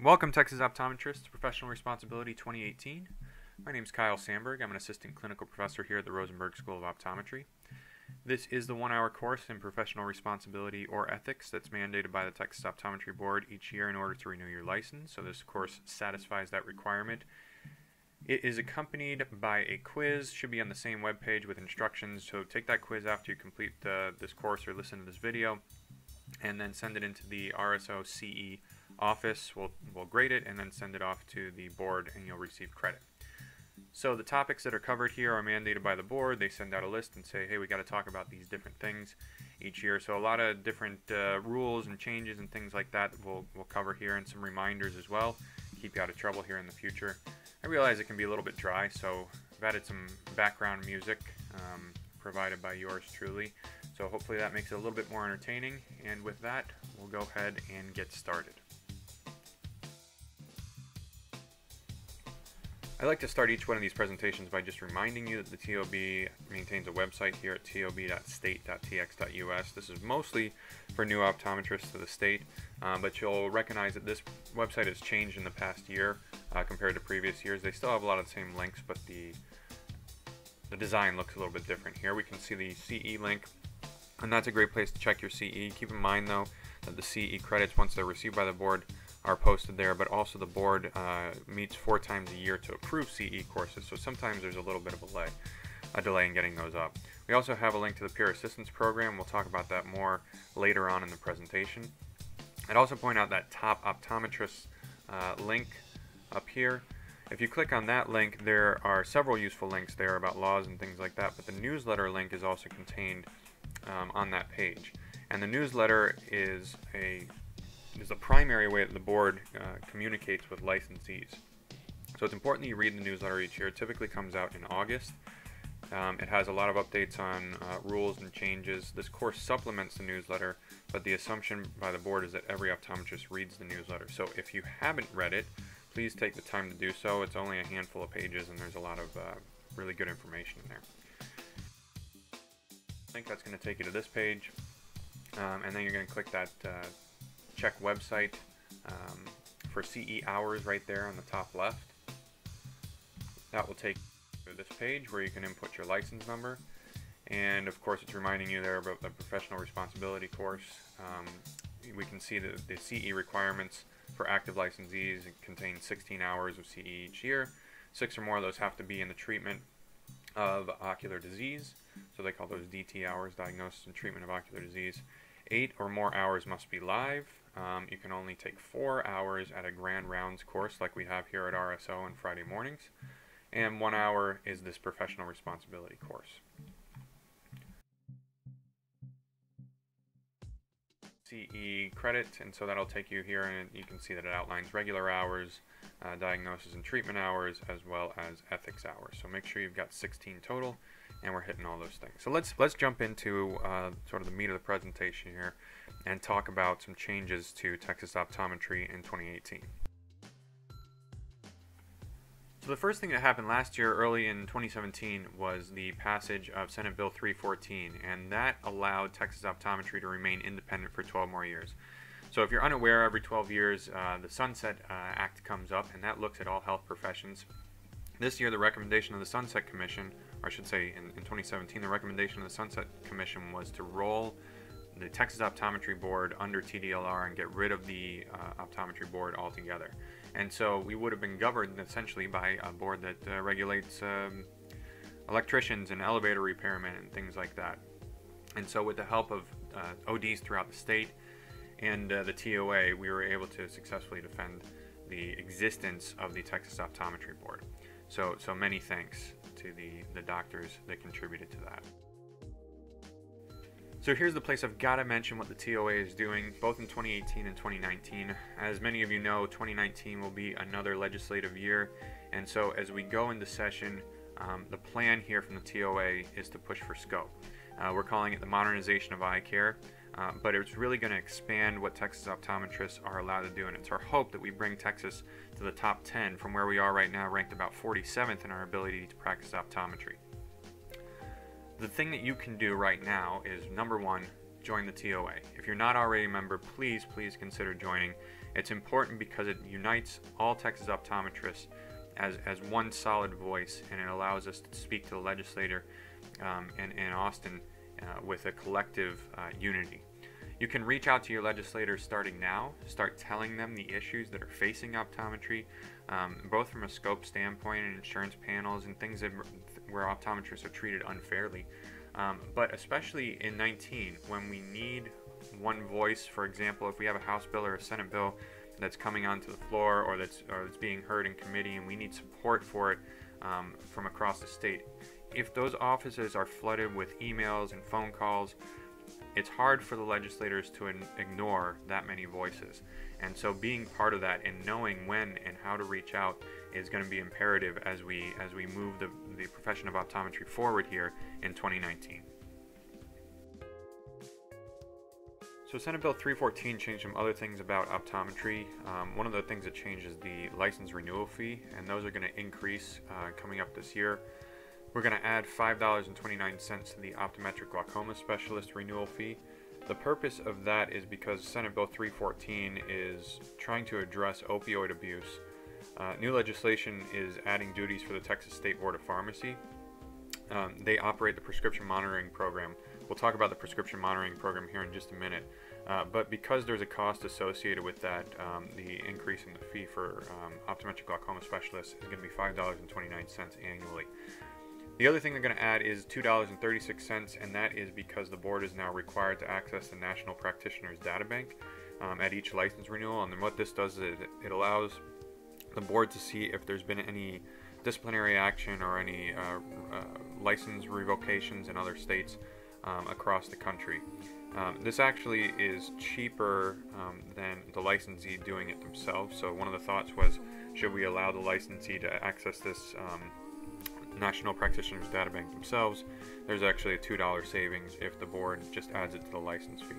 Welcome, Texas Optometrists to Professional Responsibility 2018. My name is Kyle Sandberg. I'm an assistant clinical professor here at the Rosenberg School of Optometry. This is the one-hour course in professional responsibility or ethics that's mandated by the Texas Optometry Board each year in order to renew your license. So this course satisfies that requirement. It is accompanied by a quiz, should be on the same webpage with instructions. So take that quiz after you complete this course or listen to this video, and then send it into the RSO CE office. We'll grade it and then send it off to the board, and you'll receive credit. So the topics that are covered here are mandated by the board. They send out a list and say, hey, we got to talk about these different things each year. So a lot of different rules and changes and things like that we'll cover here, and some reminders as well. Keep you out of trouble here in the future. I realize it can be a little bit dry, so I've added some background music provided by yours truly. So hopefully that makes it a little bit more entertaining. And with that, we'll go ahead and get started. I like to start each one of these presentations by just reminding you that the TOB maintains a website here at tob.state.tx.us. This is mostly for new optometrists to the state, but you'll recognize that this website has changed in the past year compared to previous years. They still have a lot of the same links, but the design looks a little bit different. Here we can see the CE link, and that's a great place to check your CE. Keep in mind, though, that the CE credits, once they're received by the board, are posted there, but also the board meets 4 times a year to approve CE courses, so sometimes there's a little bit of a delay in getting those up. We also have a link to the Peer Assistance Program. We'll talk about that more later on in the presentation. I'd also point out that Top Optometrists link up here. If you click on that link, there are several useful links there about laws and things like that, but the newsletter link is also contained on that page. And the newsletter is the primary way that the board communicates with licensees. So it's important that you read the newsletter each year. It typically comes out in August. It has a lot of updates on rules and changes. This course supplements the newsletter, but the assumption by the board is that every optometrist reads the newsletter. So if you haven't read it, please take the time to do so. It's only a handful of pages, and there's a lot of really good information in there. I think that's going to take you to this page, and then you're going to click that check website for CE hours right there on the top left. That will take you to this page where you can input your license number, and of course it's reminding you there about the professional responsibility course. We can see that the CE requirements for active licensees contain 16 hours of CE each year. 6 or more of those have to be in the treatment of ocular disease, so they call those DT hours, diagnosis and treatment of ocular disease. 8 or more hours must be live. You can only take 4 hours at a grand rounds course like we have here at RSO on Friday mornings, and 1 hour is this professional responsibility course. CE credit, and so that'll take you here, and you can see that it outlines regular hours, diagnosis and treatment hours, as well as ethics hours. So make sure you've got 16 total, and we're hitting all those things. So let's jump into sort of the meat of the presentation here and talk about some changes to Texas Optometry in 2018. So the first thing that happened last year, early in 2017, was the passage of Senate Bill 314, and that allowed Texas Optometry to remain independent for 12 more years. So if you're unaware, every 12 years the Sunset Act comes up, and that looks at all health professions. This year the recommendation of the Sunset Commission, or I should say in 2017, the recommendation of the Sunset Commission was to roll the Texas Optometry Board under TDLR and get rid of the Optometry Board altogether. And so we would have been governed essentially by a board that regulates electricians and elevator repairmen and things like that. And so with the help of ODs throughout the state and the TOA, we were able to successfully defend the existence of the Texas Optometry Board. So many thanks to the doctors that contributed to that. So here's the place I've got to mention what the TOA is doing, both in 2018 and 2019. As many of you know, 2019 will be another legislative year, and so as we go into session, the plan here from the TOA is to push for scope. We're calling it the modernization of eye care, but it's really going to expand what Texas optometrists are allowed to do, and it's our hope that we bring Texas to the top 10 from where we are right now, ranked about 47th in our ability to practice optometry. The thing that you can do right now is, number one, join the TOA. If you're not already a member, please consider joining. It's important because it unites all Texas optometrists as one solid voice, and it allows us to speak to the legislator in Austin with a collective unity. You can reach out to your legislators starting now, start telling them the issues that are facing optometry, both from a scope standpoint and insurance panels and things where optometrists are treated unfairly. But especially in 19, when we need one voice. For example, if we have a House bill or a Senate bill that's coming onto the floor or that's being heard in committee and we need support for it from across the state, if those offices are flooded with emails and phone calls, it's hard for the legislators to ignore that many voices. And so being part of that and knowing when and how to reach out is going to be imperative as we move the profession of optometry forward here in 2019. So Senate Bill 314 changed some other things about optometry. One of the things that changed is the license renewal fee, and those are going to increase coming up this year. We're going to add $5.29 to the optometric glaucoma specialist renewal fee. The purpose of that is because Senate Bill 314 is trying to address opioid abuse. New legislation is adding duties for the Texas State Board of Pharmacy. They operate the prescription monitoring program. We'll talk about the prescription monitoring program here in just a minute. But because there's a cost associated with that, the increase in the fee for optometric glaucoma specialists is going to be $5.29 annually. The other thing they're going to add is $2.36, and that is because the board is now required to access the National Practitioners Data Bank at each license renewal. And then what this does is it allows the board to see if there's been any disciplinary action or any license revocations in other states across the country. This actually is cheaper than the licensee doing it themselves. So one of the thoughts was, should we allow the licensee to access this National Practitioners Data Bank themselves? There's actually a $2 savings if the board just adds it to the license fee.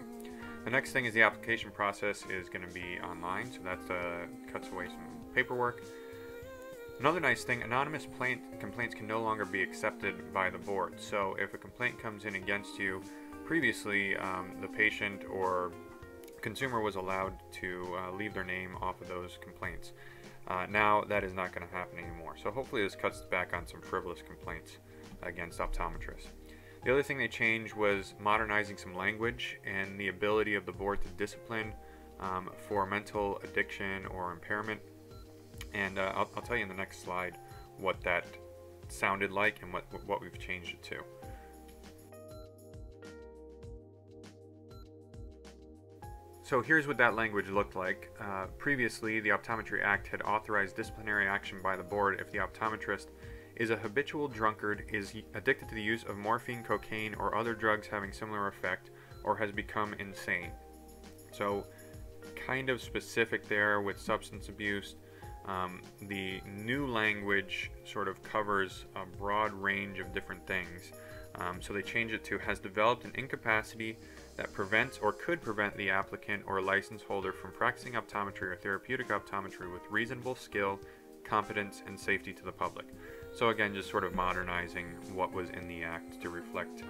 The next thing is the application process is going to be online, so that cuts away some paperwork. Another nice thing, anonymous complaints can no longer be accepted by the board. So if a complaint comes in against you, previously the patient or consumer was allowed to leave their name off of those complaints. Now that is not going to happen anymore. So hopefully this cuts back on some frivolous complaints against optometrists. The other thing they changed was modernizing some language and the ability of the board to discipline for mental addiction or impairment. And I'll tell you in the next slide what that sounded like and what we've changed it to. So here's what that language looked like. Previously, the Optometry Act had authorized disciplinary action by the board if the optometrist is a habitual drunkard, is addicted to the use of morphine, cocaine, or other drugs having similar effect, or has become insane. So kind of specific there with substance abuse. The new language sort of covers a broad range of different things. So they changed it to has developed an incapacity that prevents or could prevent the applicant or license holder from practicing optometry or therapeutic optometry with reasonable skill, competence, and safety to the public. So again, just sort of modernizing what was in the act to reflect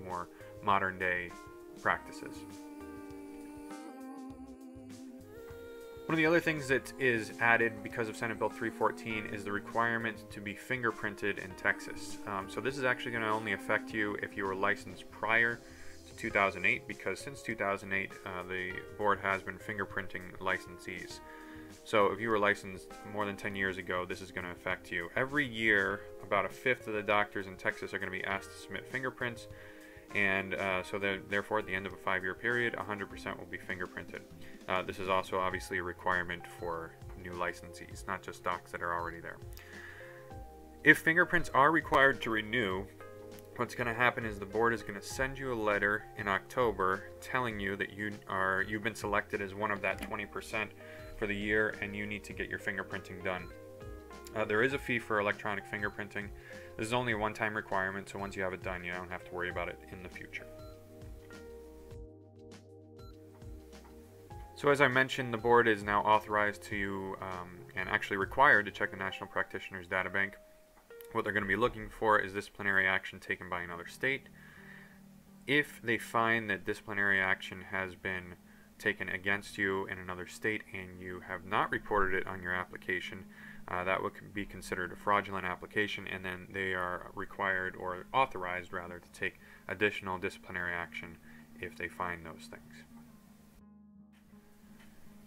more modern day practices. One of the other things that is added because of Senate Bill 314 is the requirement to be fingerprinted in Texas. So this is actually going to only affect you if you were licensed prior to 2008, because since 2008 the board has been fingerprinting licensees. So if you were licensed more than 10 years ago, this is going to affect you. Every year, about a fifth of the doctors in Texas are going to be asked to submit fingerprints, and so therefore at the end of a 5-year period, 100% will be fingerprinted. This is also obviously a requirement for new licensees, not just docs that are already there. If fingerprints are required to renew, what's going to happen is the board is going to send you a letter in October telling you that you've been selected as one of that 20% for the year, and you need to get your fingerprinting done. There is a fee for electronic fingerprinting. This is only a one-time requirement, so once you have it done, you don't have to worry about it in the future. So as I mentioned, the board is now authorized to and actually required to check the National Practitioners Data Bank. What they're going to be looking for is disciplinary action taken by another state. If they find that disciplinary action has been taken against you in another state and you have not reported it on your application, that would be considered a fraudulent application, and then they are required, or authorized rather, to take additional disciplinary action if they find those things.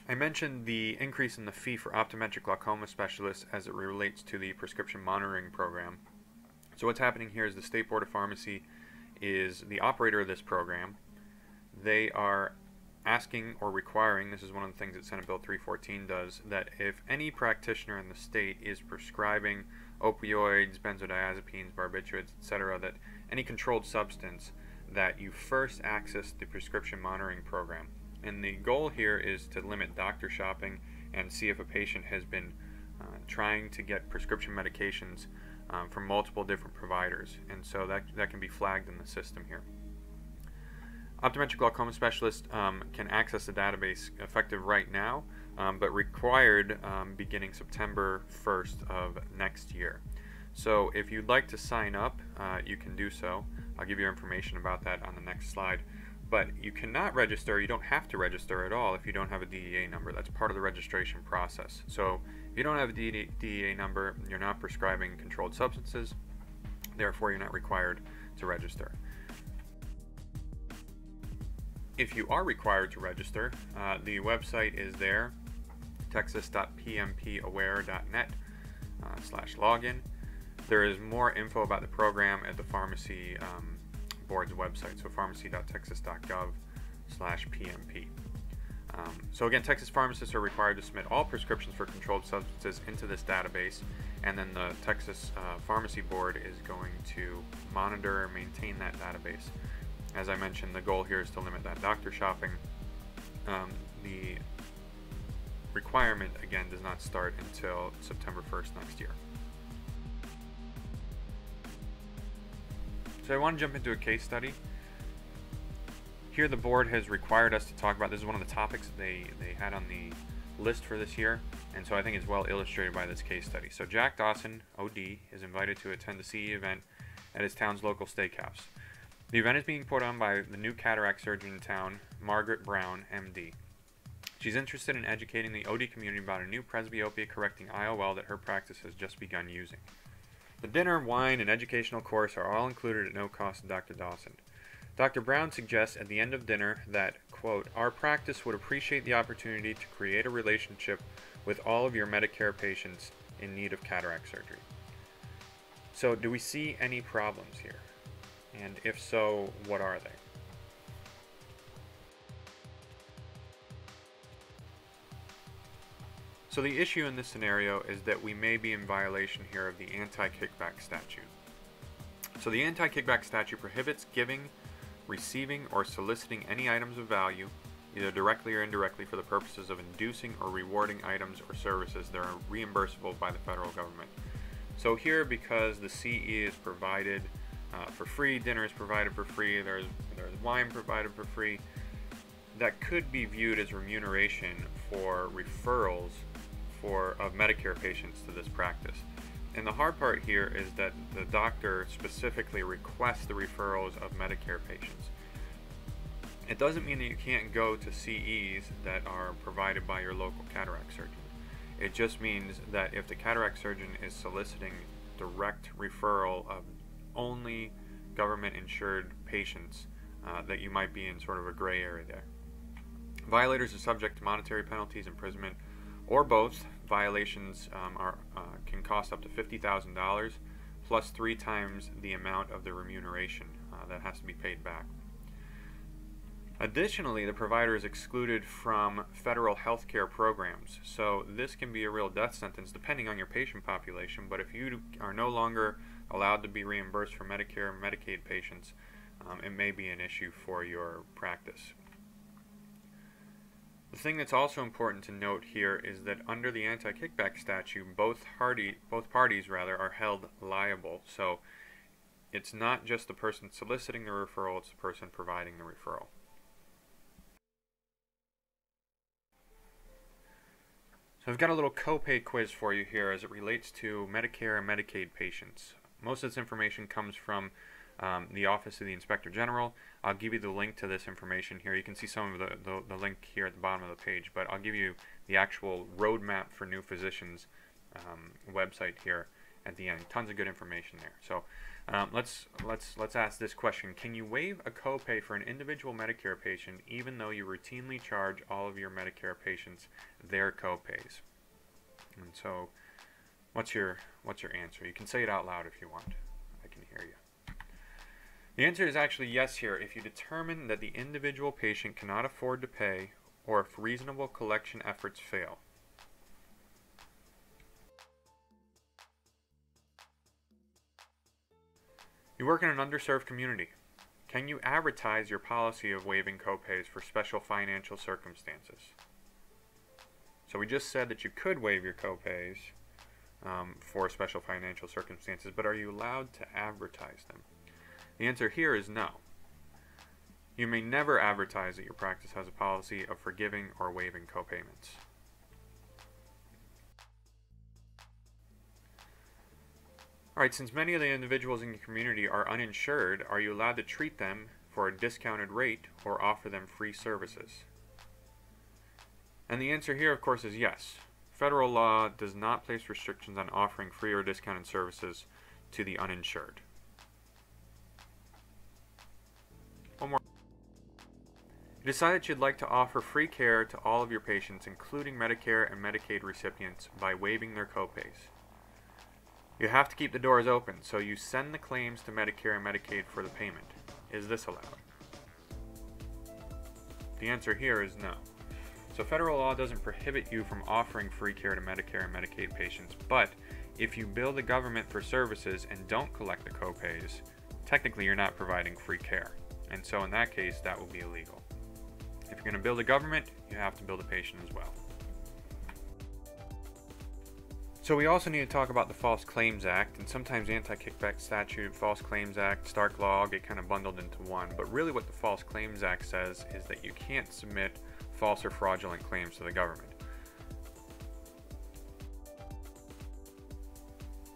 I mentioned the increase in the fee for optometric glaucoma specialists as it relates to the prescription monitoring program. So what's happening here is the State Board of Pharmacy is the operator of this program. They are asking or requiring, this is one of the things that Senate Bill 314 does, that if any practitioner in the state is prescribing opioids, benzodiazepines, barbiturates, etc., that any controlled substance, that you first access the prescription monitoring program. And the goal here is to limit doctor shopping and see if a patient has been trying to get prescription medications from multiple different providers, and so that can be flagged in the system here. Optometric glaucoma specialists can access the database effective right now, but required beginning September 1st of next year. So if you'd like to sign up, you can do so. I'll give you information about that on the next slide. But you cannot register, you don't have to register at all if you don't have a DEA number. That's part of the registration process. So if you don't have a DEA number, you're not prescribing controlled substances, therefore you're not required to register. If you are required to register, the website is there, texas.pmpaware.net/login. There is more info about the program at the pharmacy board's website, so pharmacy.texas.gov/PMP. So again, Texas pharmacists are required to submit all prescriptions for controlled substances into this database, and then the Texas Pharmacy Board is going to monitor and maintain that database. As I mentioned, the goal here is to limit that doctor shopping. The requirement, again, does not start until September 1st next year. So I want to jump into a case study. Here the board has required us to talk about, this is one of the topics they had on the list for this year, and so I think it's well illustrated by this case study. So Jack Dawson, OD, is invited to attend the CE event at his town's local steakhouse. The event is being put on by the new cataract surgeon in town, Margaret Brown, MD. She's interested in educating the OD community about a new presbyopia-correcting IOL that her practice has just begun using. The dinner, wine, and educational course are all included at no cost to Dr. Dawson. Dr. Brown suggests at the end of dinner that, quote, "Our practice would appreciate the opportunity to create a relationship with all of your Medicare patients in need of cataract surgery." So do we see any problems here? And if so, what are they? So the issue in this scenario is that we may be in violation here of the anti-kickback statute. So the anti-kickback statute prohibits giving, receiving, or soliciting any items of value, either directly or indirectly, for the purposes of inducing or rewarding items or services that are reimbursable by the federal government. So here, because the CE is provided for free, dinner is provided for free, there's wine provided for free, that could be viewed as remuneration for referrals of Medicare patients to this practice. And the hard part here is that the doctor specifically requests the referrals of Medicare patients. It doesn't mean that you can't go to CEs that are provided by your local cataract surgeon. It just means that if the cataract surgeon is soliciting direct referral of only government-insured patients, that you might be in sort of a gray area there. Violators are subject to monetary penalties, imprisonment, or both. Violations can cost up to $50,000 plus 3 times the amount of the remuneration that has to be paid back. Additionally, the provider is excluded from federal health care programs, so this can be a real death sentence depending on your patient population, but if you are no longer allowed to be reimbursed for Medicare and Medicaid patients, it may be an issue for your practice. The thing that's also important to note here is that under the anti-kickback statute, both parties are held liable. So it's not just the person soliciting the referral, it's the person providing the referral. So I've got a little copay quiz for you here as it relates to Medicare and Medicaid patients. Most of this information comes from the Office of the Inspector General. I'll give you the link to this information here. You can see some of the link here at the bottom of the page, but I'll give you the actual roadmap for new physicians website here at the end. Tons of good information there. So let's ask this question: can you waive a copay for an individual Medicare patient even though you routinely charge all of your Medicare patients their copays? And so, what's your answer? You can say it out loud if you want. I can hear you. The answer is actually yes here. If you determine that the individual patient cannot afford to pay, or if reasonable collection efforts fail. You work in an underserved community. Can you advertise your policy of waiving copays for special financial circumstances? So we just said that you could waive your copays for special financial circumstances, but are you allowed to advertise them? The answer here is no. You may never advertise that your practice has a policy of forgiving or waiving copayments. Alright, since many of the individuals in your community are uninsured, are you allowed to treat them for a discounted rate or offer them free services? And the answer here, of course, is yes. Federal law does not place restrictions on offering free or discounted services to the uninsured. One more. You decide that you'd like to offer free care to all of your patients, including Medicare and Medicaid recipients, by waiving their copays. You have to keep the doors open, so you send the claims to Medicare and Medicaid for the payment. Is this allowed? The answer here is no. So federal law doesn't prohibit you from offering free care to Medicare and Medicaid patients, but if you bill the government for services and don't collect the copays, technically you're not providing free care. And so in that case, that will be illegal. If you're going to bill the government, you have to bill the patient as well. So we also need to talk about the False Claims Act, and sometimes Anti-Kickback Statute, False Claims Act, Stark Law get kind of bundled into one. But really what the False Claims Act says is that you can't submit false or fraudulent claims to the government.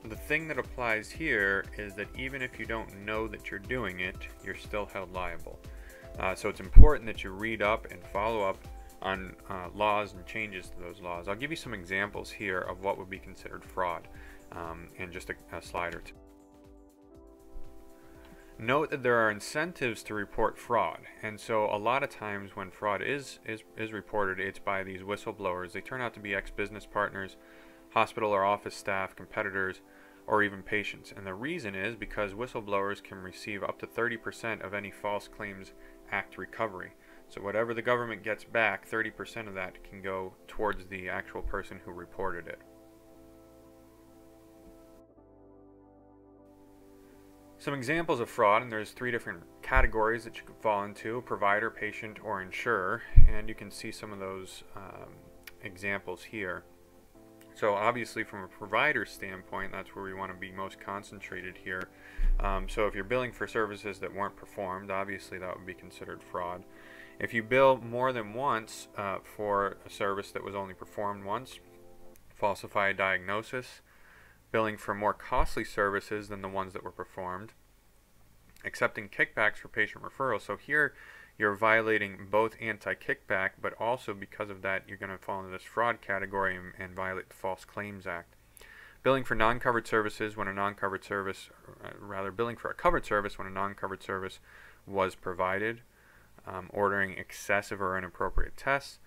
The thing that applies here is that even if you don't know that you're doing it, you're still held liable. So it's important that you read up and follow up on laws and changes to those laws. I'll give you some examples here of what would be considered fraud in just a slide or two. Note that there are incentives to report fraud, and so a lot of times when fraud is reported, it's by these whistleblowers. They turn out to be ex-business partners, hospital or office staff, competitors, or even patients. And the reason is because whistleblowers can receive up to 30% of any False Claims Act recovery. So whatever the government gets back, 30% of that can go towards the actual person who reported it. Some examples of fraud, and there's 3 different categories that you can fall into: provider, patient, or insurer, and you can see some of those examples here. So obviously from a provider standpoint, that's where we want to be most concentrated here. So if you're billing for services that weren't performed, obviously that would be considered fraud. If you bill more than once for a service that was only performed once, falsify a diagnosis, billing for more costly services than the ones that were performed, accepting kickbacks for patient referrals. So here you're violating both anti-kickback, but also because of that you're going to fall into this fraud category and violate the False Claims Act. Billing for non-covered services when a non-covered service, billing for a covered service when a non-covered service was provided, ordering excessive or inappropriate tests,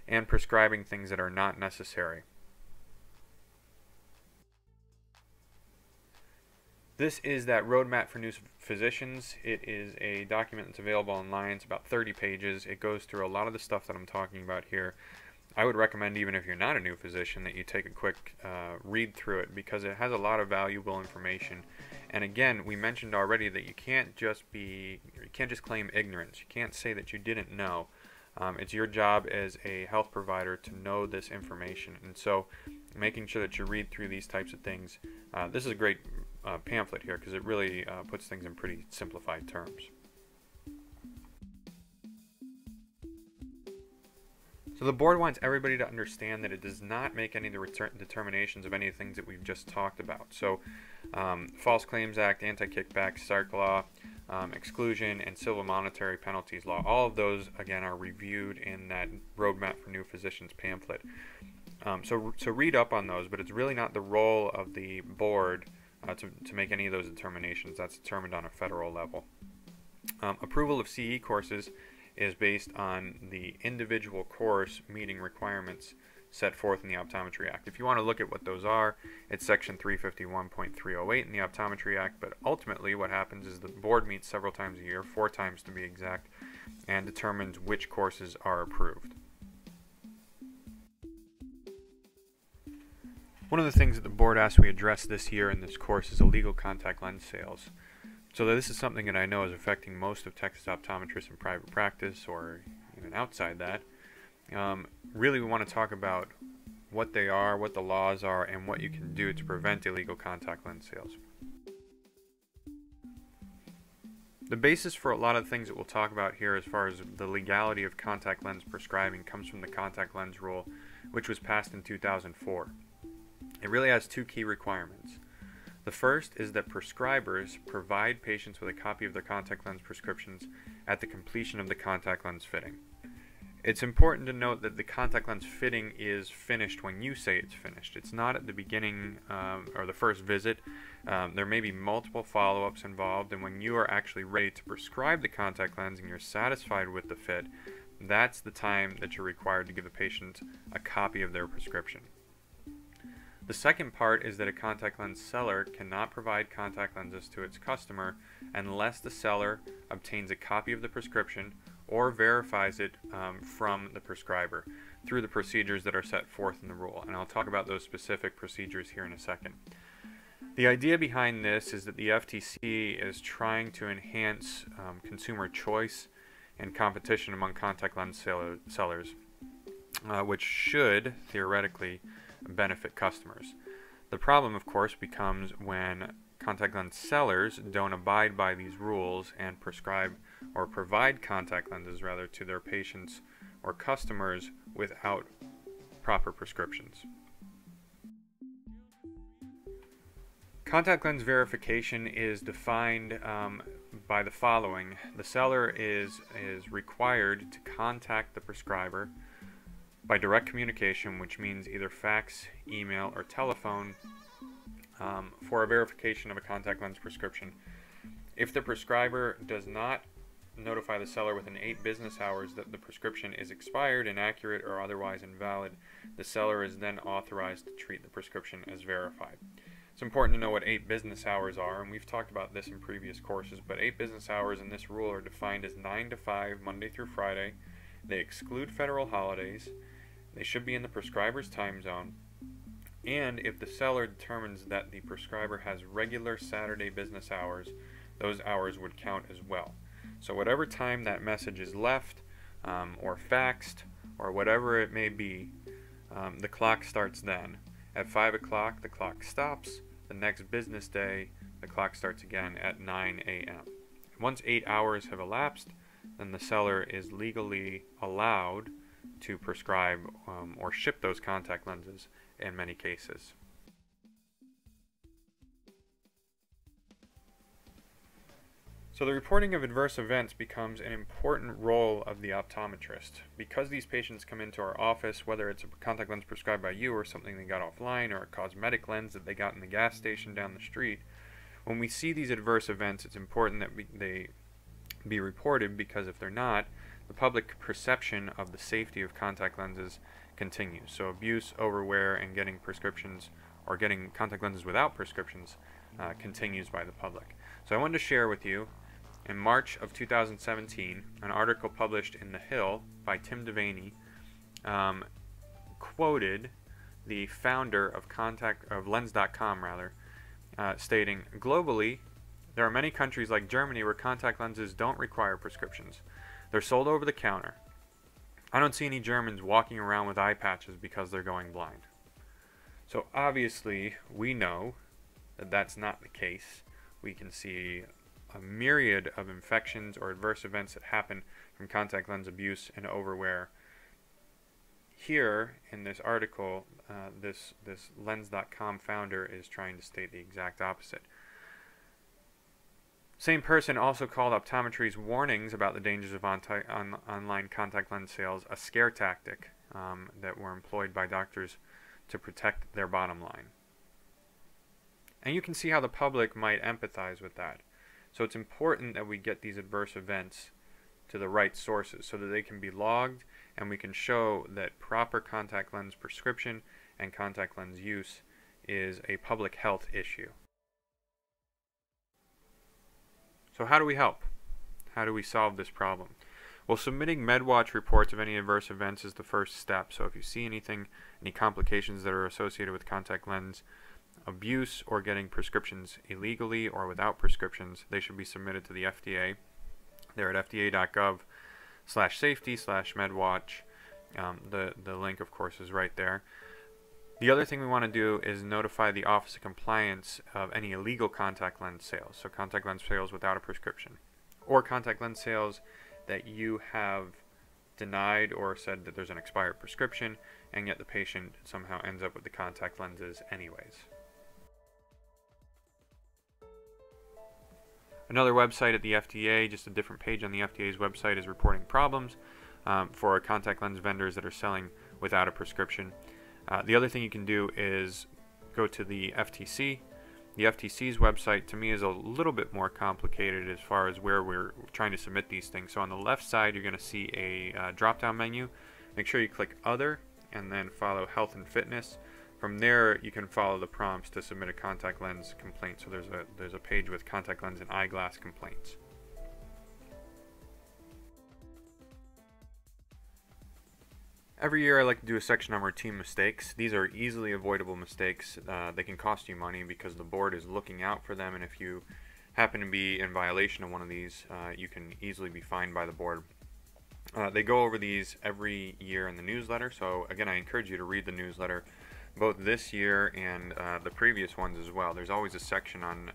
and prescribing things that are not necessary. This is that roadmap for new physicians. It is a document that's available online. It's about 30 pages. It goes through a lot of the stuff that I'm talking about here. I would recommend, even if you're not a new physician, that you take a quick read through it, because it has a lot of valuable information. And again, we mentioned already that you can't just claim ignorance. You can't say that you didn't know. It's your job as a health provider to know this information, and so making sure that you read through these types of things. This is a great pamphlet here because it really puts things in pretty simplified terms. So the board wants everybody to understand that it does not make any of the determinations of any of the things that we've just talked about. So False Claims Act, Anti-Kickback, Stark Law, exclusion, and civil monetary penalties law. All of those, again, are reviewed in that Roadmap for New Physicians pamphlet. So read up on those, but it's really not the role of the board to make any of those determinations. That's determined on a federal level. Approval of CE courses is based on the individual course meeting requirements set forth in the Optometry Act. If you want to look at what those are, it's section 351.308 in the Optometry Act, but ultimately what happens is the board meets several times a year, 4 times to be exact, and determines which courses are approved. One of the things that the board asked we address this year in this course is illegal contact lens sales. So this is something that I know is affecting most of Texas optometrists in private practice or even outside that. Really we want to talk about what they are, what the laws are, and what you can do to prevent illegal contact lens sales. The basis for a lot of the things that we'll talk about here as far as the legality of contact lens prescribing comes from the contact lens rule, which was passed in 2004. It really has 2 key requirements. The first is that prescribers provide patients with a copy of their contact lens prescriptions at the completion of the contact lens fitting. It's important to note that the contact lens fitting is finished when you say it's finished. It's not at the beginning or the first visit. There may be multiple follow-ups involved, and when you are actually ready to prescribe the contact lens and you're satisfied with the fit, that's the time that you're required to give the patient a copy of their prescription. The second part is that a contact lens seller cannot provide contact lenses to its customer unless the seller obtains a copy of the prescription or verifies it from the prescriber through the procedures that are set forth in the rule. And I'll talk about those specific procedures here in a second. The idea behind this is that the FTC is trying to enhance consumer choice and competition among contact lens sellers, which should theoretically benefit customers. The problem, of course, becomes when contact lens sellers don't abide by these rules and prescribe or provide contact lenses rather to their patients or customers without proper prescriptions. Contact lens verification is defined by the following. The seller is required to contact the prescriber by direct communication, which means either fax, email, or telephone, for a verification of a contact lens prescription. If the prescriber does not notify the seller within 8 business hours that the prescription is expired, inaccurate, or otherwise invalid, the seller is then authorized to treat the prescription as verified. It's important to know what 8 business hours are, and we've talked about this in previous courses, but 8 business hours in this rule are defined as 9 to 5, Monday through Friday. They exclude federal holidays. They should be in the prescriber's time zone. And if the seller determines that the prescriber has regular Saturday business hours, those hours would count as well. So whatever time that message is left or faxed or whatever it may be, the clock starts then. At 5 o'clock, the clock stops. The next business day, the clock starts again at 9 a.m. Once 8 hours have elapsed, then the seller is legally allowed to prescribe or ship those contact lenses in many cases. So the reporting of adverse events becomes an important role of the optometrist. Because these patients come into our office, whether it's a contact lens prescribed by you or something they got offline or a cosmetic lens that they got in the gas station down the street, when we see these adverse events, it's important that they be reported, because if they're not, the public perception of the safety of contact lenses continues. So abuse, overwear, and getting prescriptions or getting contact lenses without prescriptions continues by the public. So I wanted to share with you, in March of 2017, an article published in The Hill by Tim Devaney quoted the founder of Lens.com, stating, "Globally, there are many countries like Germany where contact lenses don't require prescriptions. They're sold over the counter. I don't see any Germans walking around with eye patches because they're going blind." So obviously, we know that that's not the case. We can see a myriad of infections or adverse events that happen from contact lens abuse and overwear here in this article, this Lens.com founder is trying to state the exact opposite. Same person also called optometry's warnings about the dangers of online contact lens sales a scare tactic that were employed by doctors to protect their bottom line. And you can see how the public might empathize with that. So it's important that we get these adverse events to the right sources so that they can be logged and we can show that proper contact lens prescription and contact lens use is a public health issue. So how do we help? How do we solve this problem? Well, submitting MedWatch reports of any adverse events is the first step. So if you see anything, any complications that are associated with contact lens abuse or getting prescriptions illegally or without prescriptions, they should be submitted to the FDA. They're at fda.gov/safety/MedWatch. The link, of course, is right there. The other thing we want to do is notify the Office of Compliance of any illegal contact lens sales. So contact lens sales without a prescription, or contact lens sales that you have denied or said that there's an expired prescription, and yet the patient somehow ends up with the contact lenses anyways. Another website at the FDA, just a different page on the FDA's website, is reporting problems for contact lens vendors that are selling without a prescription. The other thing you can do is go to the FTC. The FTC's website, to me, is a little bit more complicated as far as where we're trying to submit these things. So on the left side, you're going to see a drop-down menu. Make sure you click Other and then follow Health and Fitness. From there, you can follow the prompts to submit a contact lens complaint. So there's a page with contact lens and eyeglass complaints. Every year I like to do a section on routine mistakes. These are easily avoidable mistakes. They can cost you money because the board is looking out for them, and if you happen to be in violation of one of these, you can easily be fined by the board. They go over these every year in the newsletter, so again, I encourage you to read the newsletter, both this year and the previous ones as well. There's always a section on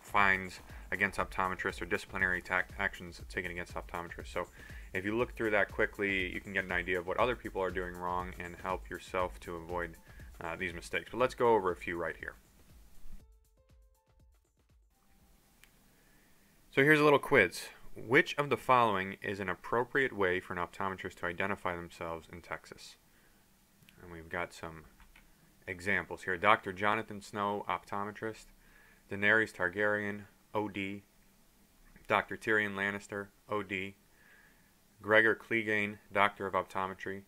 fines against optometrists or disciplinary actions taken against optometrists. So if you look through that quickly, you can get an idea of what other people are doing wrong and help yourself to avoid these mistakes. But let's go over a few right here. So here's a little quiz. Which of the following is an appropriate way for an optometrist to identify themselves in Texas? And we've got some examples here. Dr. Jonathan Snow, optometrist. Daenerys Targaryen, OD. Dr. Tyrion Lannister, OD. Gregor Clegane, Doctor of Optometry.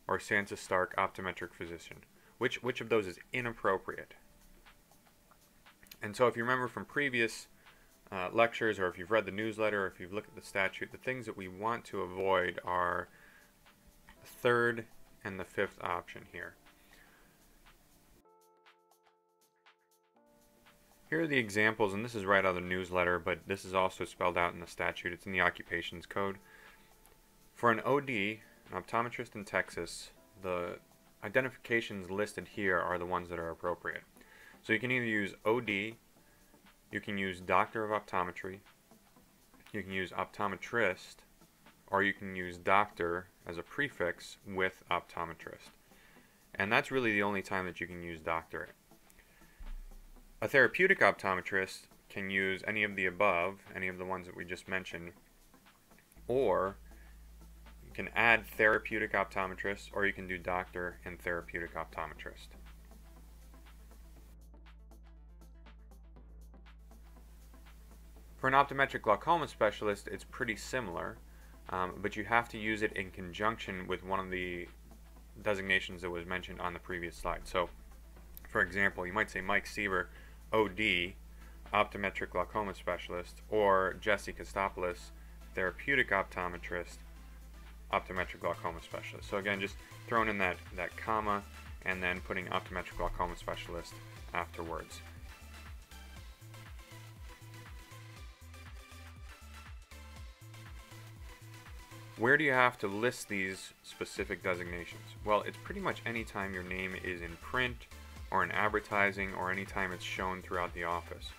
Or Sansa Stark, optometric physician. Which of those is inappropriate? And so if you remember from previous lectures, or if you've read the newsletter, or if you've looked at the statute, the things that we want to avoid are the third and the fifth option here. Here are the examples, and this is right out of the newsletter, but this is also spelled out in the statute. It's in the occupations code. For an OD, an optometrist in Texas, the identifications listed here are the ones that are appropriate. So you can either use OD, you can use Doctor of Optometry, you can use Optometrist, or you can use Doctor as a prefix with Optometrist. And that's really the only time that you can use Doctor. A therapeutic optometrist can use any of the above, any of the ones that we just mentioned, or you can add therapeutic optometrist, or you can do Doctor and therapeutic optometrist. For an optometric glaucoma specialist, it's pretty similar, but you have to use it in conjunction with one of the designations that was mentioned on the previous slide. So, for example, you might say Mike Siever, OD, optometric glaucoma specialist, or Jesse Kostopoulos, therapeutic optometrist, optometric glaucoma specialist. So again, just throwing in that comma and then putting optometric glaucoma specialist afterwards. Where do you have to list these specific designations? Well, it's pretty much any time your name is in print or in advertising, or any time it's shown throughout the office.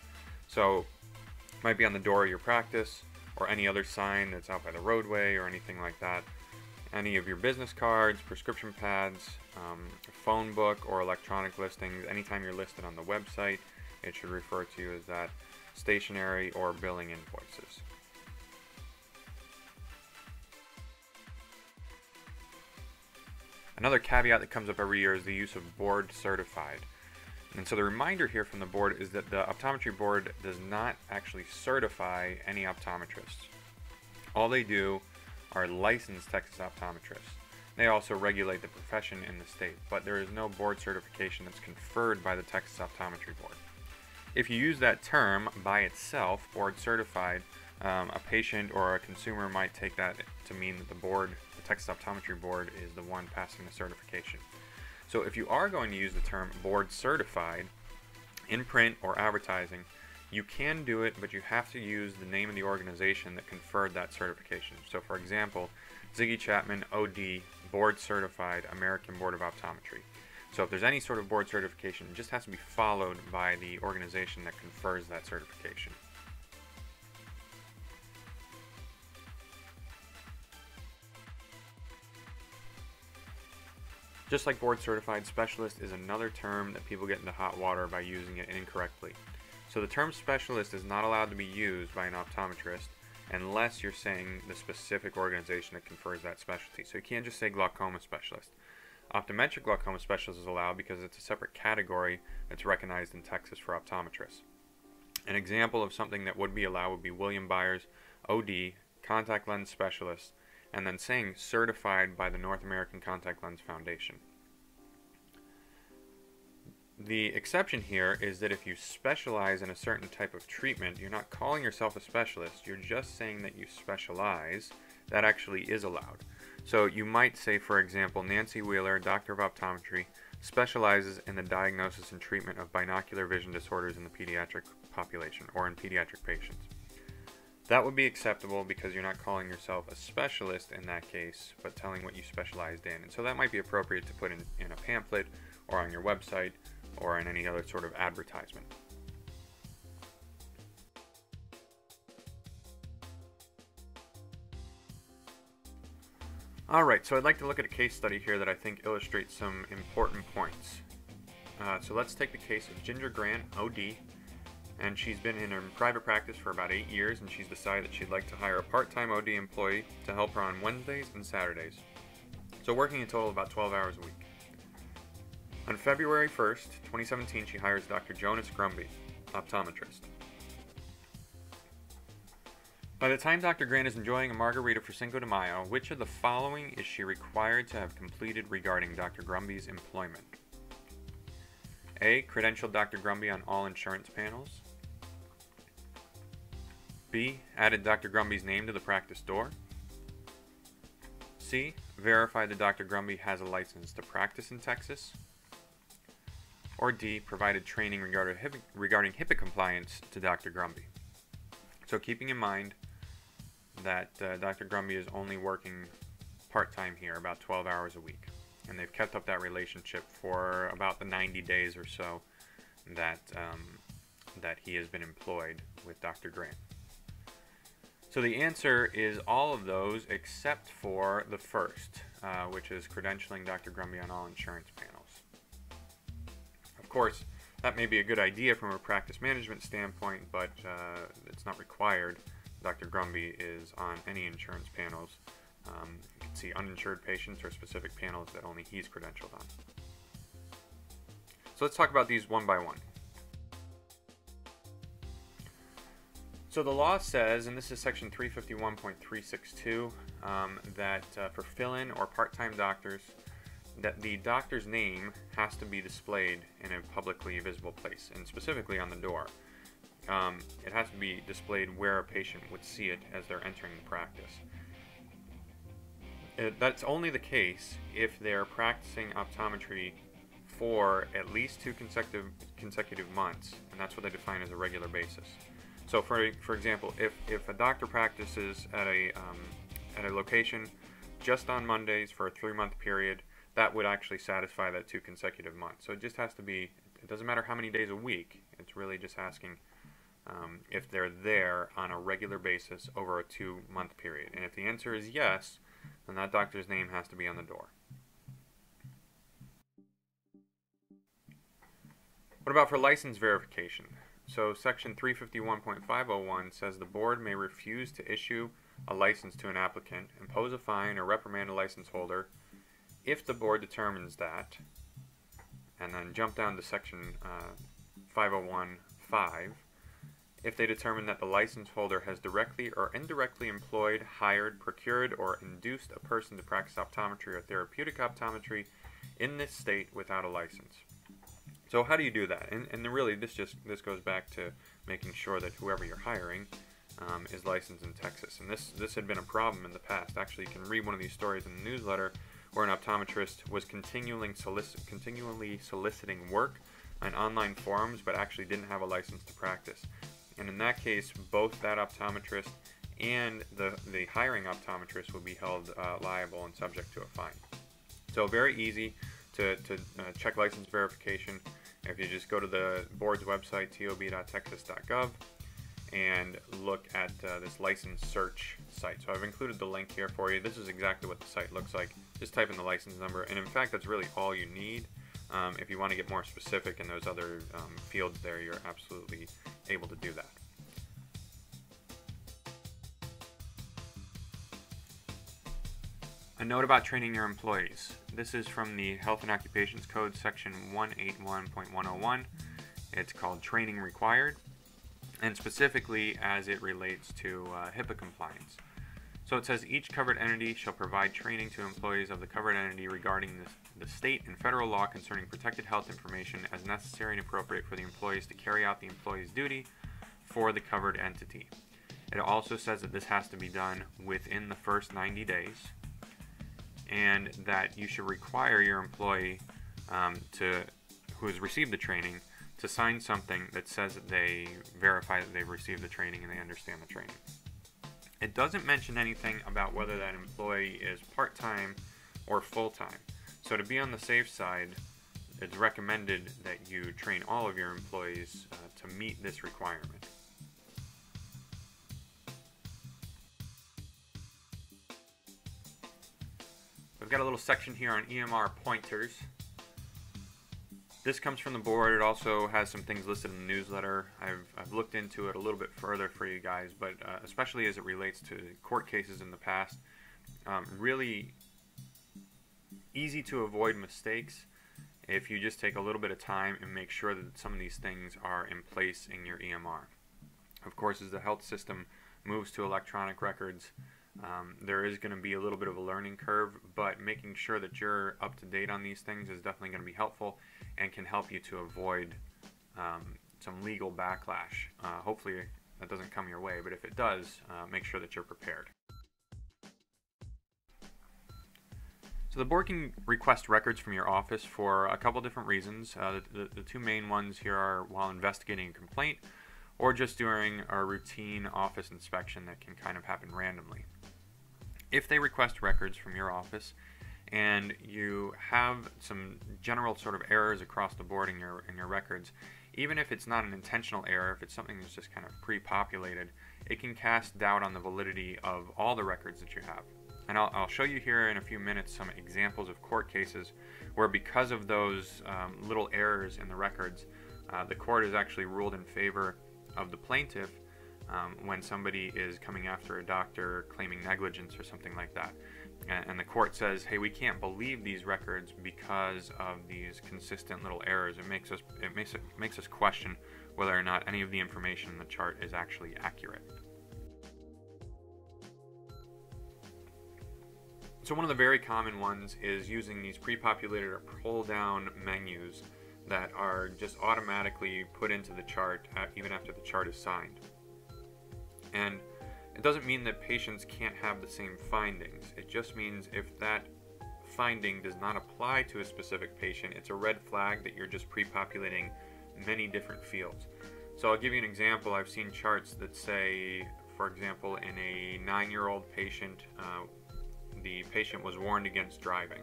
So it might be on the door of your practice, or any other sign that's out by the roadway or anything like that. Any of your business cards, prescription pads, phone book, or electronic listings, anytime you're listed on the website, it should refer to you as that stationery or billing invoices. Another caveat that comes up every year is the use of board certified. And so the reminder here from the board is that the optometry board does not actually certify any optometrists. All they do are license Texas optometrists. They also regulate the profession in the state, but there is no board certification that's conferred by the Texas Optometry Board. If you use that term by itself, board certified, a patient or a consumer might take that to mean that the Texas Optometry Board, is the one passing the certification. So if you are going to use the term board certified in print or advertising, you can do it, but you have to use the name of the organization that conferred that certification. So for example, Ziggy Chapman, OD, board certified American Board of Optometry. So if there's any sort of board certification, it just has to be followed by the organization that confers that certification. Just like board certified, specialist is another term that people get into hot water by using it incorrectly. So the term specialist is not allowed to be used by an optometrist unless you're saying the specific organization that confers that specialty. So you can't just say glaucoma specialist. Optometric glaucoma specialist is allowed because it's a separate category that's recognized in Texas for optometrists. An example of something that would be allowed would be William Byers, OD, contact lens specialist, and then saying certified by the North American Contact Lens Foundation. The exception here is that if you specialize in a certain type of treatment, you're not calling yourself a specialist, you're just saying that you specialize. That actually is allowed. So you might say, for example, Nancy Wheeler, Doctor of Optometry, specializes in the diagnosis and treatment of binocular vision disorders in the pediatric population or in pediatric patients. That would be acceptable because you're not calling yourself a specialist in that case, but telling what you specialized in. And so that might be appropriate to put in a pamphlet or on your website or in any other sort of advertisement. Alright, so I'd like to look at a case study here that I think illustrates some important points. So let's take the case of Ginger Grant, OD, and she's been in her private practice for about 8 years, and she's decided that she'd like to hire a part-time OD employee to help her on Wednesdays and Saturdays. So working a total of about 12 hours a week. On February 1st, 2017, she hires Dr. Jonas Grumby, optometrist. By the time Dr. Grant is enjoying a margarita for Cinco de Mayo, which of the following is she required to have completed regarding Dr. Grumby's employment? A. Credentialed Dr. Grumby on all insurance panels. B. Added Dr. Grumby's name to the practice door. C. Verified that Dr. Grumby has a license to practice in Texas. Or D. Provided training regarding HIPAA compliance to Dr. Grumby. So keeping in mind that Dr. Grumby is only working part-time here, about 12 hours a week. And they've kept up that relationship for about the 90 days or so that he has been employed with Dr. Grant. So the answer is all of those except for the first, which is credentialing Dr. Grumby on all insurance panels. Of course, that may be a good idea from a practice management standpoint, but it's not required. Dr. Grumby is on any insurance panels. You can see uninsured patients or specific panels that only he's credentialed on. So let's talk about these one by one. So the law says, and this is section 351.362, that for fill-in or part-time doctors, that the doctor's name has to be displayed in a publicly visible place, and specifically on the door. It has to be displayed where a patient would see it as they're entering the practice. That's only the case if they're practicing optometry for at least 2 consecutive months, and that's what they define as a regular basis. So for example, if a doctor practices at a location just on Mondays for a 3-month period, that would actually satisfy that 2 consecutive months. So it just has to be, it doesn't matter how many days a week, it's really just asking if they're there on a regular basis over a 2-month period. And if the answer is yes, then that doctor's name has to be on the door. What about for license verification? So section 351.501 says the board may refuse to issue a license to an applicant, impose a fine, or reprimand a license holder if the board determines that, and then jump down to section 501.5, if they determine that the license holder has directly or indirectly employed, hired, procured, or induced a person to practice optometry or therapeutic optometry in this state without a license. So how do you do that? And really, this goes back to making sure that whoever you're hiring is licensed in Texas. And this had been a problem in the past. Actually, you can read one of these stories in the newsletter where an optometrist was continually soliciting work on online forums, but actually didn't have a license to practice. And in that case, both that optometrist and the hiring optometrist would be held liable and subject to a fine. So very easy to check license verification. If you just go to the board's website, tob.texas.gov, and look at this license search site. So I've included the link here for you. This is exactly what the site looks like. Just type in the license number, and in fact, that's really all you need. If you want to get more specific in those other fields there, you're absolutely able to do that. A note about training your employees. This is from the Health and Occupations Code, section 181.101. It's called Training Required, and specifically as it relates to HIPAA compliance. So it says each covered entity shall provide training to employees of the covered entity regarding the state and federal law concerning protected health information as necessary and appropriate for the employees to carry out the employee's duty for the covered entity. It also says that this has to be done within the first 90 days, and that you should require your employee who has received the training to sign something that says that they verify that they've received the training and they understand the training. It doesn't mention anything about whether that employee is part-time or full-time. So to be on the safe side, it's recommended that you train all of your employees to meet this requirement. We've got a little section here on EMR pointers. This comes from the board. It also has some things listed in the newsletter. I've looked into it a little bit further for you guys, but especially as it relates to court cases in the past, really easy to avoid mistakes if you just take a little bit of time and make sure that some of these things are in place in your EMR. Of course, as the health system moves to electronic records, there is going to be a little bit of a learning curve, but making sure that you're up to date on these things is definitely going to be helpful and can help you to avoid some legal backlash. Hopefully that doesn't come your way, but if it does, make sure that you're prepared. So the board can request records from your office for a couple different reasons. The two main ones here are while investigating a complaint or just during a routine office inspection that can kind of happen randomly. If they request records from your office and you have some general sort of errors across the board in your records, even if it's not an intentional error, if it's something that's just kind of pre-populated, it can cast doubt on the validity of all the records that you have. And I'll show you here in a few minutes some examples of court cases where because of those little errors in the records, the court has actually ruled in favor of the plaintiff when somebody is coming after a doctor claiming negligence or something like that. And the court says, hey, we can't believe these records because of these consistent little errors. It makes us question whether or not any of the information in the chart is actually accurate. So one of the very common ones is using these pre-populated or pull-down menus that are just automatically put into the chart even after the chart is signed. And it doesn't mean that patients can't have the same findings. It just means if that finding does not apply to a specific patient, it's a red flag that you're just pre-populating many different fields. So I'll give you an example. I've seen charts that say, for example, in a 9-year-old patient, the patient was warned against driving.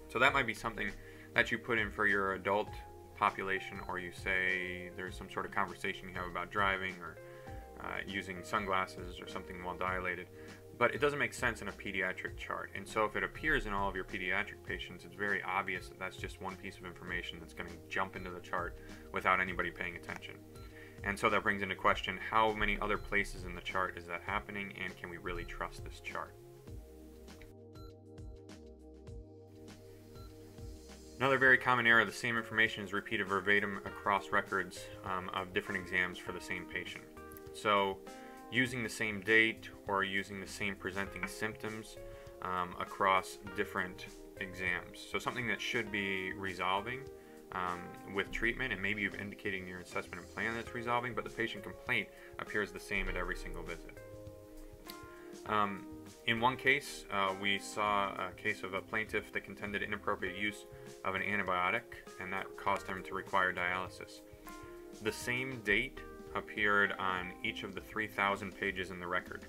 So that might be something that you put in for your adult population, or you say there's some sort of conversation you have about driving or using sunglasses or something well dilated. but it doesn't make sense in a pediatric chart. And so if it appears in all of your pediatric patients, it's very obvious that that's just one piece of information that's going to jump into the chart without anybody paying attention. And so that brings into question, how many other places in the chart is that happening, and can we really trust this chart? Another very common error, the same information is repeated verbatim across records of different exams for the same patient. So using the same date or using the same presenting symptoms across different exams. So something that should be resolving with treatment, and maybe you've indicated in your assessment and plan that it's resolving, but the patient complaint appears the same at every single visit. In one case, we saw a case of a plaintiff that contended inappropriate use of an antibiotic, and that caused him to require dialysis. The same date appeared on each of the 3,000 pages in the record.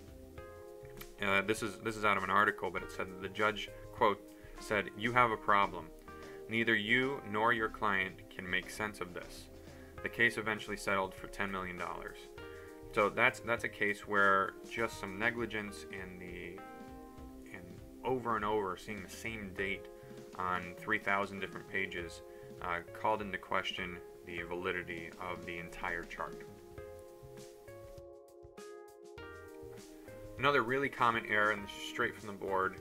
This is out of an article, but it said that the judge, quote, said, "You have a problem. Neither you nor your client can make sense of this." The case eventually settled for $10 million. So that's a case where just some negligence and over and over seeing the same date on 3,000 different pages called into question the validity of the entire chart. Another really common error, and this is straight from the board,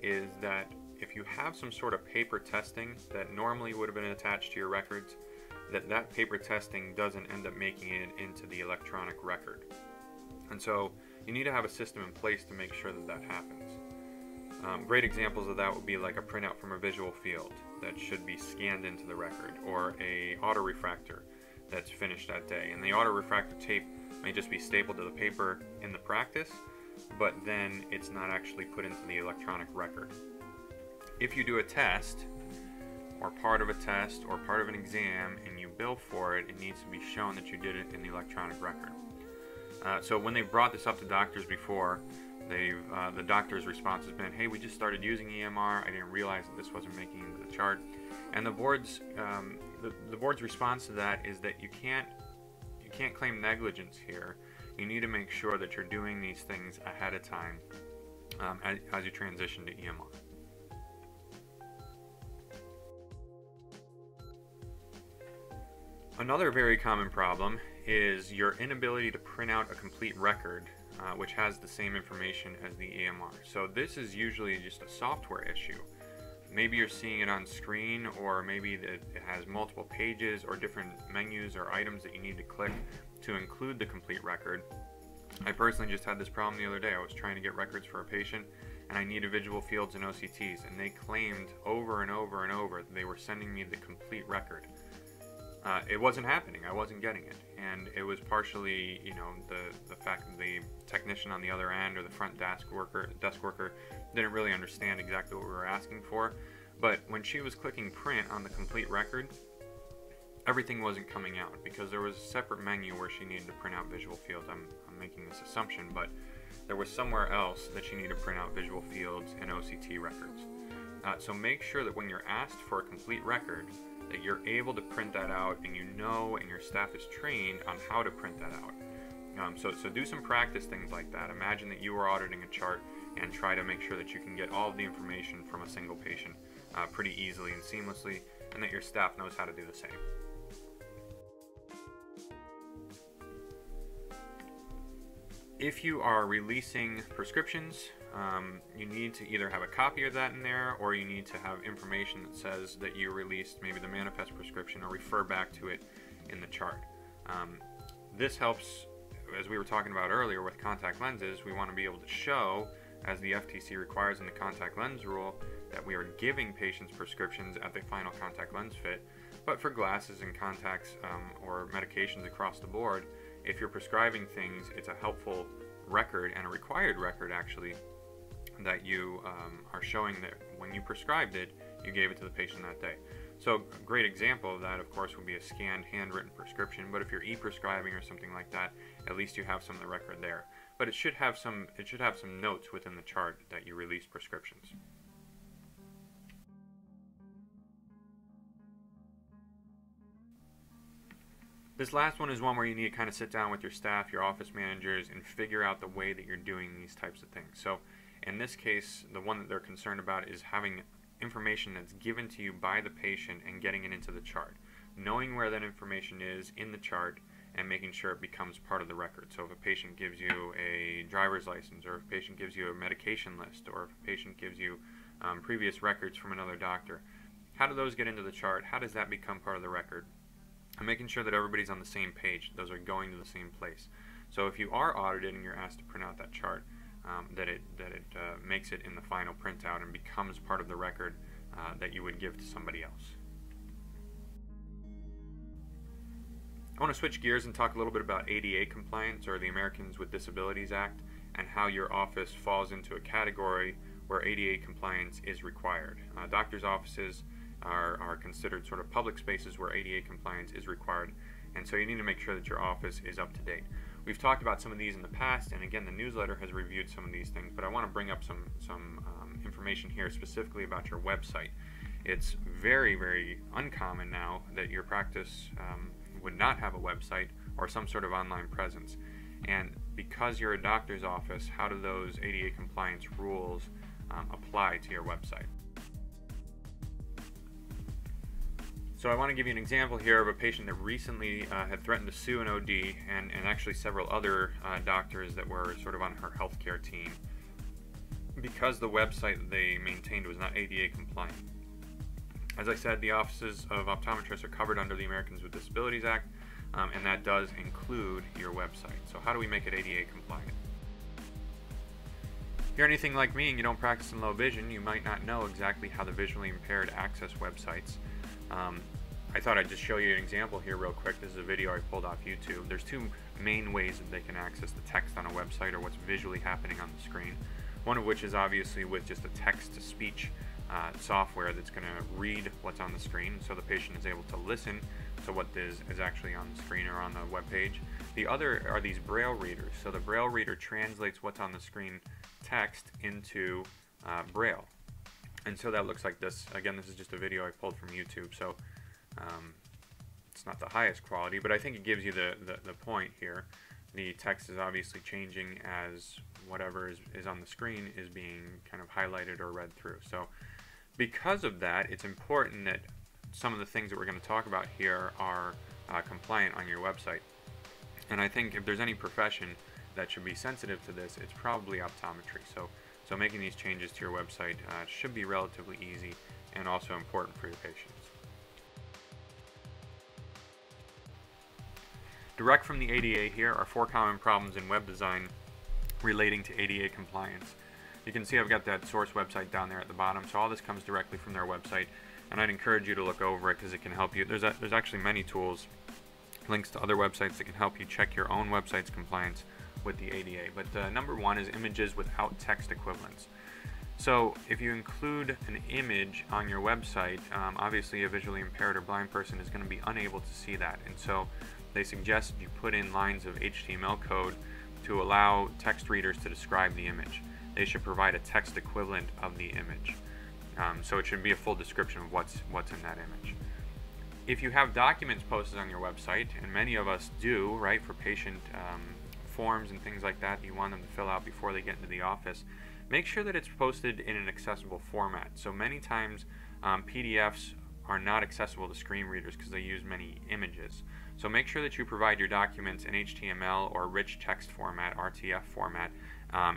is that if you have some sort of paper testing that normally would have been attached to your records, that paper testing doesn't end up making it into the electronic record. And so you need to have a system in place to make sure that that happens. Great examples of that would be like a printout from a visual field that should be scanned into the record, or a autorefractor that's finished that day. And the autorefractor tape may just be stapled to the paper in the practice, but then it's not actually put into the electronic record. If you do a test, or part of a test, or part of an exam, and you bill for it, it needs to be shown that you did it in the electronic record. So when they brought this up to doctors before, the doctor's response has been, "Hey, we just started using EMR. I didn't realize that this wasn't making it into the chart." And the board's response to that is that you can't claim negligence here. You need to make sure that you're doing these things ahead of time as you transition to EMR. Another very common problem is your inability to print out a complete record which has the same information as the EMR. So this is usually just a software issue. Maybe you're seeing it on screen, or maybe it has multiple pages or different menus or items that you need to click to include the complete record. I personally just had this problem the other day. I was trying to get records for a patient, and I needed visual fields and OCTs, and they claimed over and over and over that they were sending me the complete record. It wasn't happening. I wasn't getting it, and it was partially, the fact that the technician on the other end, or the front desk worker didn't really understand exactly what we were asking for. But when she was clicking print on the complete record, everything wasn't coming out because there was a separate menu where she needed to print out visual fields. I'm making this assumption, but there was somewhere else that she needed to print out visual fields and OCT records. So make sure that when you're asked for a complete record, that you're able to print that out, and and your staff is trained on how to print that out. So do some practice things like that. Imagine that you are auditing a chart and try to make sure that you can get all of the information from a single patient pretty easily and seamlessly, and that your staff knows how to do the same. If you are releasing prescriptions, you need to either have a copy of that in there, or you need to have information that says that you released maybe the manifest prescription, or refer back to it in the chart. This helps, as we were talking about earlier with contact lenses. We want to be able to show, as the FTC requires in the contact lens rule, that we are giving patients prescriptions at the final contact lens fit. But for glasses and contacts or medications across the board, if you're prescribing things, it's a helpful record, and a required record actually, that you are showing that when you prescribed it, you gave it to the patient that day. So a great example of that, of course, would be a scanned handwritten prescription. But if you're e-prescribing or something like that, at least you have some of the record there. But it should have some notes within the chart that you release prescriptions. This last one is one where you need to kind of sit down with your staff, your office managers, and figure out the way that you're doing these types of things. So in this case, the one that they're concerned about is having information that's given to you by the patient and getting it into the chart. Knowing where that information is in the chart and making sure it becomes part of the record. So if a patient gives you a driver's license, or if a patient gives you a medication list, or if a patient gives you previous records from another doctor, how do those get into the chart? How does that become part of the record? And making sure that everybody's on the same page, those are going to the same place. So if you are audited and you're asked to print out that chart, that it makes it in the final printout and becomes part of the record that you would give to somebody else. I want to switch gears and talk a little bit about ADA compliance, or the Americans with Disabilities Act, and how your office falls into a category where ADA compliance is required. Doctors' offices are considered sort of public spaces where ADA compliance is required, and so you need to make sure that your office is up to date. We've talked about some of these in the past, and again, the newsletter has reviewed some of these things, but I want to bring up some information here specifically about your website. It's very, very uncommon now that your practice would not have a website or some sort of online presence. And because you're a doctor's office, how do those ADA compliance rules apply to your website? So I want to give you an example here of a patient that recently had threatened to sue an OD, and actually several other doctors that were sort of on her healthcare team, because the website that they maintained was not ADA compliant. As I said, the offices of optometrists are covered under the Americans with Disabilities Act, and that does include your website. So how do we make it ADA compliant? If you're anything like me and you don't practice in low vision, you might not know exactly how the visually impaired access websites. I thought I'd just show you an example here real quick. This is a video I pulled off YouTube. There's two main ways that they can access the text on a website, or what's visually happening on the screen. One of which is obviously with just a text-to-speech software that's going to read what's on the screen, so the patient is able to listen to what is actually on the screen or on the web page. The other are these Braille readers. So the Braille reader translates what's on the screen text into Braille. And so that looks like this. Again, this is just a video I pulled from YouTube, so it's not the highest quality, but I think it gives you the point here. The text is obviously changing as whatever is on the screen is being kind of highlighted or read through. So because of that, it's important that some of the things that we're going to talk about here are compliant on your website. And I think if there's any profession that should be sensitive to this, it's probably optometry. So making these changes to your website should be relatively easy and also important for your patients. Direct from the ADA here are 4 common problems in web design relating to ADA compliance. You can see I've got that source website down there at the bottom, so all this comes directly from their website, and I'd encourage you to look over it because it can help you. There's actually many tools, links to other websites that can help you check your own website's compliance with the ADA. But number 1 is images without text equivalents. So if you include an image on your website, obviously a visually impaired or blind person is going to be unable to see that, and so they suggest you put in lines of HTML code to allow text readers to describe the image. They should provide a text equivalent of the image. So it should be a full description of what's in that image. If you have documents posted on your website, and many of us do, right, for patient forms and things like that you want them to fill out before they get into the office, make sure that it's posted in an accessible format. So many times PDFs are not accessible to screen readers because they use many images. So make sure that you provide your documents in HTML or rich text format, RTF format,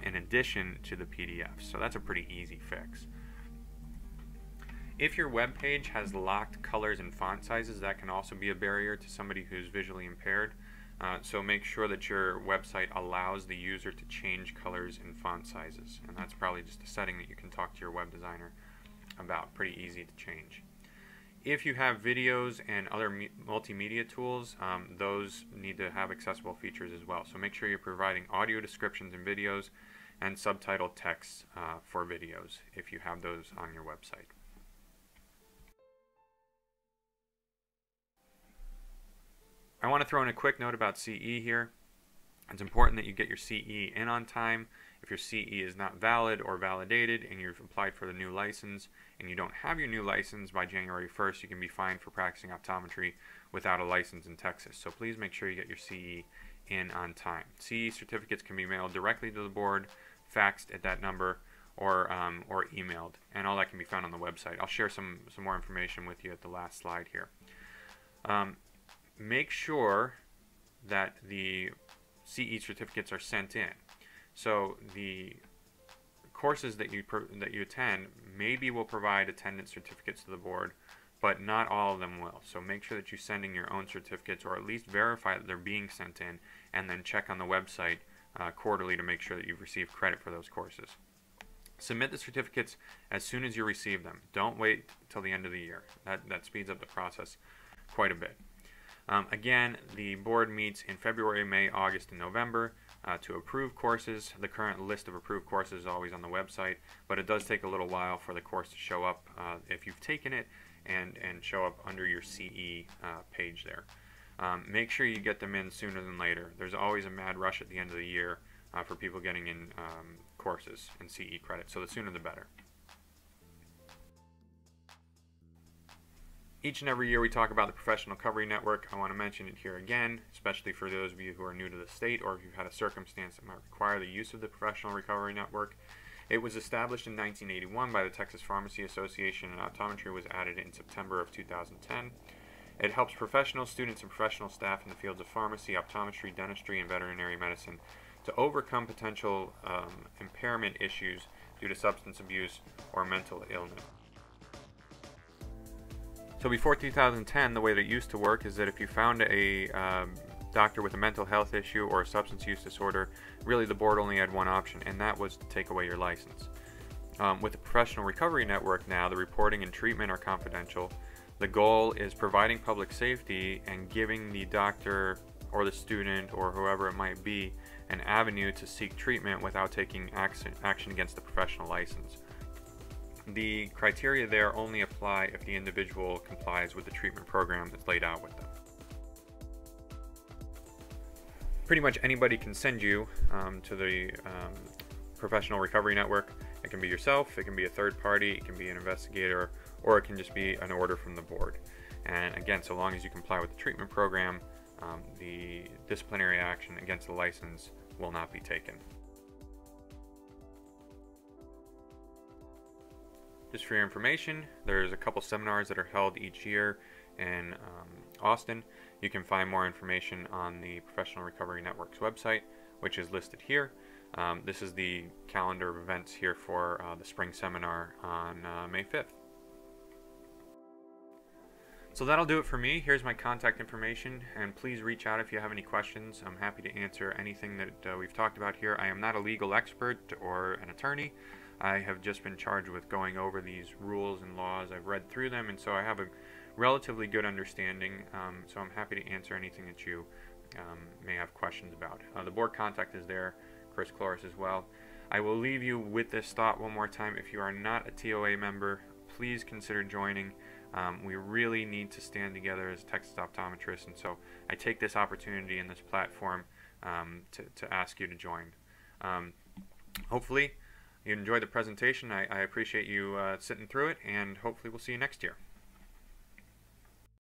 in addition to the PDF. So that's a pretty easy fix. If your web page has locked colors and font sizes, that can also be a barrier to somebody who's visually impaired. So make sure that your website allows the user to change colors and font sizes. And that's probably just a setting that you can talk to your web designer about. Pretty easy to change. If you have videos and other multimedia tools, those need to have accessible features as well. So make sure you're providing audio descriptions in videos and subtitle text for videos if you have those on your website. I want to throw in a quick note about CE here. It's important that you get your CE in on time. If your CE is not valid or validated and you've applied for the new license and you don't have your new license by January 1st, you can be fined for practicing optometry without a license in Texas. So please make sure you get your CE in on time. CE certificates can be mailed directly to the board, faxed at that number, or emailed, and all that can be found on the website. I'll share some more information with you at the last slide here. Make sure that the CE certificates are sent in. So the courses that you attend maybe will provide attendance certificates to the board, but not all of them will. So make sure that you're sending your own certificates, or at least verify that they're being sent in, and then check on the website quarterly to make sure that you've received credit for those courses. Submit the certificates as soon as you receive them. Don't wait till the end of the year. That speeds up the process quite a bit. Again, the board meets in February, May, August, and November to approve courses. The current list of approved courses is always on the website, but it does take a little while for the course to show up if you've taken it and show up under your CE page there. Make sure you get them in sooner than later. There's always a mad rush at the end of the year for people getting in courses and CE credit, so the sooner the better. Each and every year we talk about the Professional Recovery Network. I want to mention it here again, especially for those of you who are new to the state or if you've had a circumstance that might require the use of the Professional Recovery Network. It was established in 1981 by the Texas Pharmacy Association, and optometry was added in September of 2010. It helps professionals, students, and professional staff in the fields of pharmacy, optometry, dentistry, and veterinary medicine to overcome potential impairment issues due to substance abuse or mental illness. So before 2010, the way that it used to work is that if you found a doctor with a mental health issue or a substance use disorder, really the board only had one option, and that was to take away your license. With the Professional Recovery Network now, the reporting and treatment are confidential. The goal is providing public safety and giving the doctor or the student or whoever it might be an avenue to seek treatment without taking action against the professional license. The criteria there only apply if the individual complies with the treatment program that's laid out with them. Pretty much anybody can send you to the Professional Recovery Network. It can be yourself, it can be a third party, it can be an investigator, or it can just be an order from the board. And again, so long as you comply with the treatment program, the disciplinary action against the license will not be taken. Just for your information, there's a couple seminars that are held each year in Austin. You can find more information on the Professional Recovery Network's website, which is listed here. This is the calendar of events here for the spring seminar on May 5th. So that'll do it for me. Here's my contact information, and please reach out if you have any questions. I'm happy to answer anything that we've talked about here. I am not a legal expert or an attorney. I have just been charged with going over these rules and laws. I've read through them, and so I have a relatively good understanding, so I'm happy to answer anything that you may have questions about. The board contact is there, Chris Cloris as well. I will leave you with this thought one more time. If you are not a TOA member, please consider joining. We really need to stand together as Texas optometrists, and so I take this opportunity and this platform to ask you to join. Hopefully you enjoyed the presentation. I appreciate you sitting through it, and hopefully we'll see you next year.